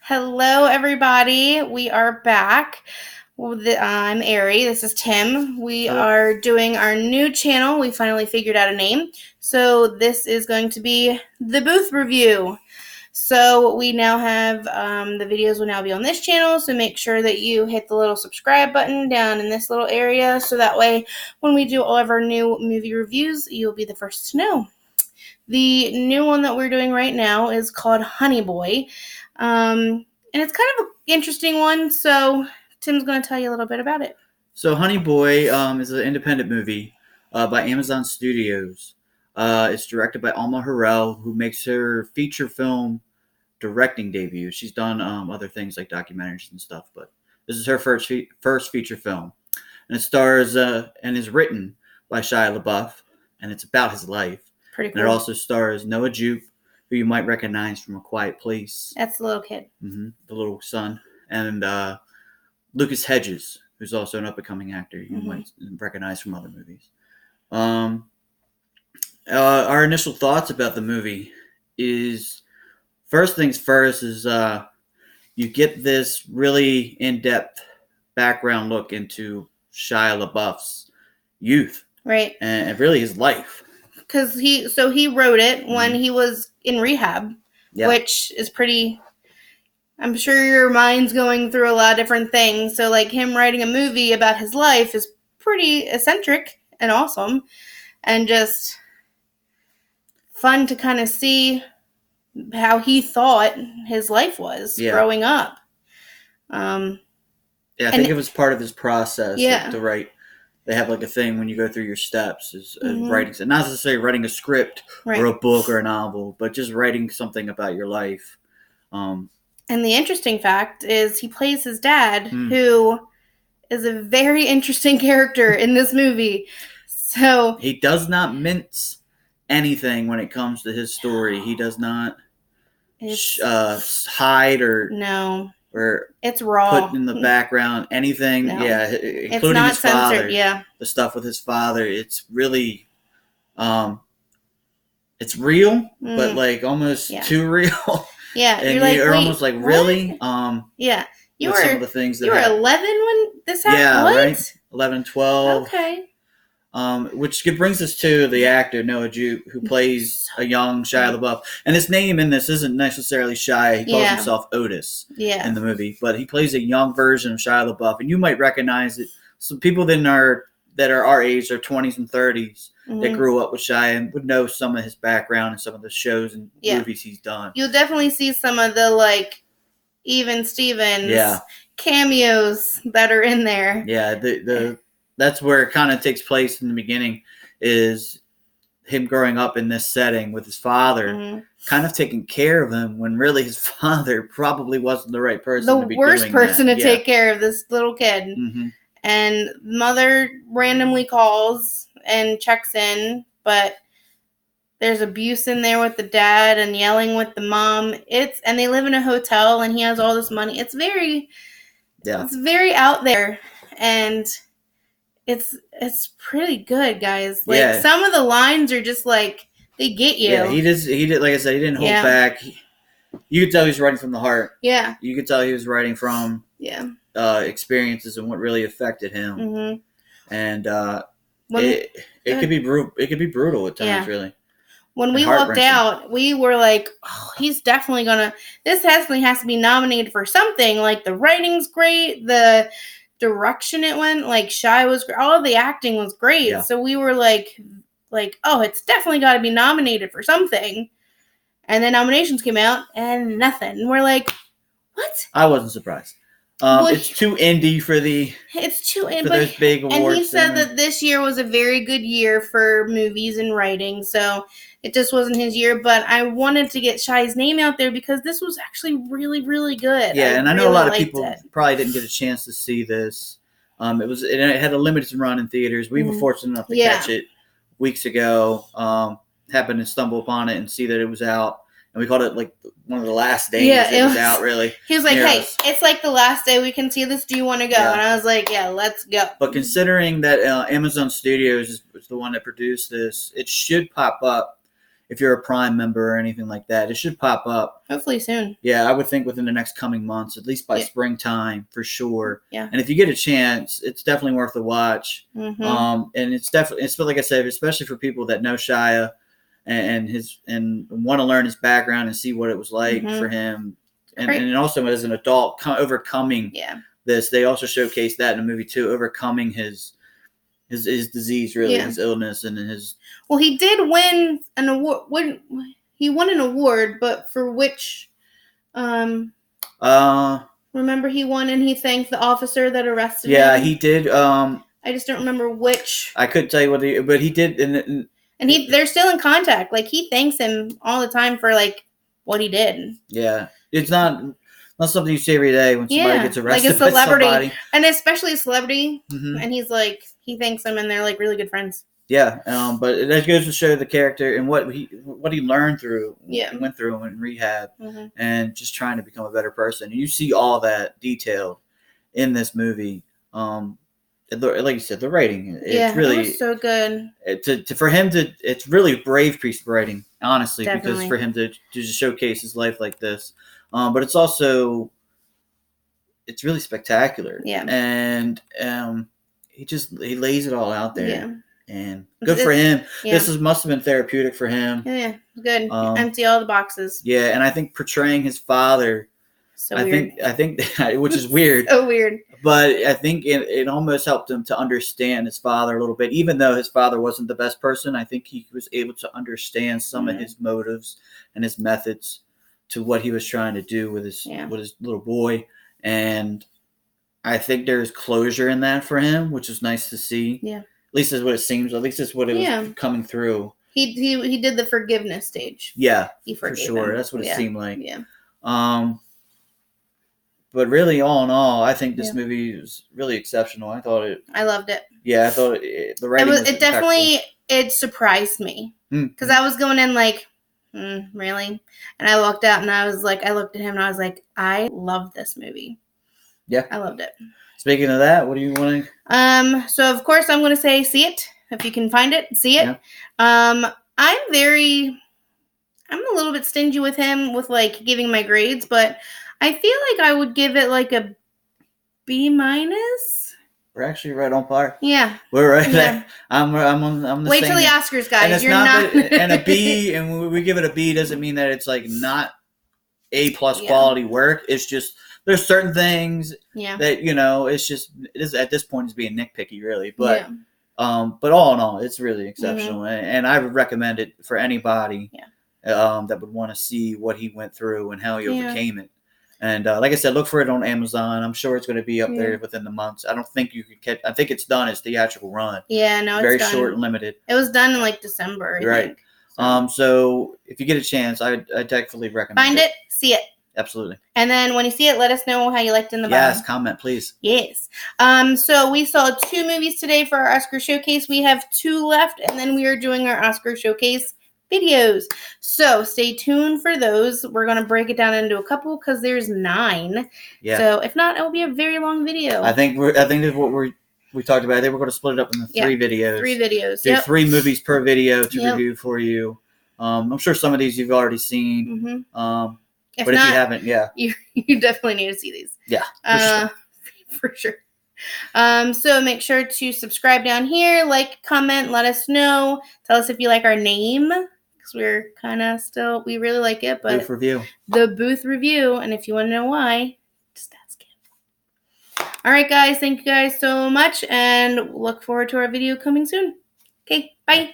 Hello, everybody. We are back. I'm Ari. This is Tim. We are doing our new channel. We finally figured out a name. So this is going to be the Booth Review. So we now have the videos will now be on this channel. So make sure that you hit the little subscribe button down in this little area. So that way when we do all of our new movie reviews, you'll be the first to know. The new one that we're doing right now is called Honey Boy. And it's kind of an interesting one, so Tim's going to tell you a little bit about it. So Honey Boy is an independent movie by Amazon Studios. It's directed by Alma Harrell, who makes her feature film directing debut. She's done other things like documentaries and stuff, but this is her first feature film. And it stars and is written by Shia Labeouf, and it's about his life. Pretty cool. And it also stars Noah Jupe, who you might recognize from A Quiet Place. That's the little kid. The little son. And Lucas Hedges, who's also an up-and-coming actor you might recognize from other movies. Our initial thoughts about the movie is, first things first, is you get this really in-depth background look into Shia LaBeouf's youth. Right. And really his life. Because he wrote it when he was in rehab, which is pretty... I'm sure your mind's going through a lot of different things. So, like, him writing a movie about his life is pretty eccentric and awesome. And just fun to kind of see how he thought his life was growing up. I think it was part of his process to write. They have, like, a thing when you go through your steps is writing. Not necessarily writing a script or a book or a novel, but just writing something about your life. And the interesting fact is he plays his dad, who is a very interesting character in this movie. So he does not mince anything when it comes to his story. He does not hide or it's raw. Put in the background anything. No. Including it's not his father. Censored, the stuff with his father. It's really, it's real, but like almost too real. Yeah, and you're almost like, really? You were some of the things that you were 11 when this happened. Yeah, what? Right. 11, 12. Okay. Which brings us to the actor Noah Jupe, who plays a young Shia LaBeouf, and his name in this isn't necessarily Shia. He calls himself Otis in the movie, but he plays a young version of Shia LaBeouf, and you might recognize it. Some people that are our age, their 20s and 30s, that grew up with Shia and would know some of his background and some of the shows and movies he's done. You'll definitely see some of the, like, Even Stevens cameos that are in there. Yeah, that's where it kind of takes place in the beginning, is him growing up in this setting with his father, kind of taking care of him when really his father probably wasn't the right person. The worst person to take care of this little kid. And mother randomly calls and checks in, but there's abuse in there with the dad and yelling with the mom. And they live in a hotel and he has all this money. It's very out there, and it's pretty good, guys. Like some of the lines are just like, they get you. Yeah, he did like I said, he didn't hold back. You could tell he was writing from the heart. Yeah. You could tell he was writing from experiences and what really affected him. And it could be brutal. It could be brutal at times, really. When we walked out, we were like, "Oh, he's definitely gonna. This definitely has to be nominated for something. Like, the writing's great, the direction it went. Like, Shia was great. All of the acting was great. Yeah. So we were like, oh, it's definitely got to be nominated for something." And then nominations came out, and nothing. And we're like, "What?" I wasn't surprised. It's too indie for those big awards. And he said that this year was a very good year for movies and writing, so it just wasn't his year. But I wanted to get Shia's name out there because this was actually really, really good. Yeah, and I know a lot of people probably didn't get a chance to see this. It had a limited run in theaters. We were fortunate enough to catch it weeks ago. Happened to stumble upon it and see that it was out. And we called it like one of the last days it was out, really. He was like, hey, it's like the last day we can see this. Do you want to go? Yeah. And I was like, yeah, let's go. But considering that Amazon Studios is the one that produced this, it should pop up if you're a Prime member or anything like that. It should pop up. Hopefully soon. Yeah, I would think within the next coming months, at least by springtime for sure. Yeah. And if you get a chance, it's definitely worth the watch. Mm-hmm. And it's like I said, especially for people that know Shia and want to learn his background and see what it was like for him. And also as an adult overcoming this. They also showcase that in the movie too, overcoming his disease, really, his illness and his. Well, he did win an award. He won an award, but for which? Remember he won and he thanked the officer that arrested him. Yeah, he did. I just don't remember which. I couldn't tell you what but he did. And they're still in contact. Like he thanks him all the time for like what he did. Yeah, it's not something you see every day when somebody gets arrested. Like a celebrity, by somebody. And especially a celebrity. Mm-hmm. And he's like, he thanks them, and they're like really good friends. Yeah, but it goes to show the character and what he learned through, went through in rehab, and just trying to become a better person. And you see all that detailed in this movie. Like you said, the writing, it's really it was so good. For him to, it's really a brave piece of writing, honestly, because for him to just showcase his life like this, but it's also, it's really spectacular. Yeah, and he lays it all out there. Yeah. And good for him. Yeah. This must have been therapeutic for him. Yeah, good. Empty all the boxes. Yeah, and I think portraying his father, I think, which is weird. So weird. But I think it almost helped him to understand his father a little bit. Even though his father wasn't the best person, I think he was able to understand some of his motives and his methods to what he was trying to do with his little boy. And I think there's closure in that for him, which is nice to see. Yeah. At least that's what it seems. At least that's what it was coming through. He did the forgiveness stage. Yeah, for sure. That's what it seemed like. Yeah. But really, all in all, I think this movie was really exceptional. I loved it. Yeah, I thought the writing was it definitely surprised me because I was going in like, really, and I walked out and I looked at him and I was like, I love this movie. Yeah, I loved it. Speaking of that, what do you want to? So of course I'm going to say see it if you can find it. See it. Yeah. I'm a little bit stingy with him with like giving my grades, but I feel like I would give it like a B-. We're actually right on par. Yeah, we're right there. I'm on the Wait same. till the Oscars, guys. And You're not. And a B, and we give it a B doesn't mean that it's like not A+ quality work. It's just. There's certain things that, it is at this point is being nitpicky really, but all in all, it's really exceptional. And I would recommend it for anybody that would want to see what he went through and how he overcame it. And like I said, look for it on Amazon. I'm sure it's going to be up there within the months. I don't think you can catch. I think it's done as theatrical run. Yeah, no, very it's done. Short and limited. It was done in like December, I think. So if you get a chance, I definitely recommend Find it, see it. Absolutely. And then when you see it, let us know how you liked it in the bottom. Yes, comment, please. Yes. So we saw 2 movies today for our Oscar showcase. We have 2 left, and then we are doing our Oscar showcase videos. So stay tuned for those. We're going to break it down into a couple because there's 9. Yeah. So if not, it will be a very long video. I think that's what we talked about. I think we're going to split it up into 3 videos. 3 videos. Do 3 movies per video to review for you. I'm sure some of these you've already seen. If but not, if you haven't, you definitely need to see these. Yeah, for sure. So make sure to subscribe down here, like, comment, let us know. Tell us if you like our name, because we're kind of we really like it. But Booth Review. The Booth Review, and if you want to know why, just ask him. All right, guys. Thank you guys so much, and look forward to our video coming soon. Okay, bye.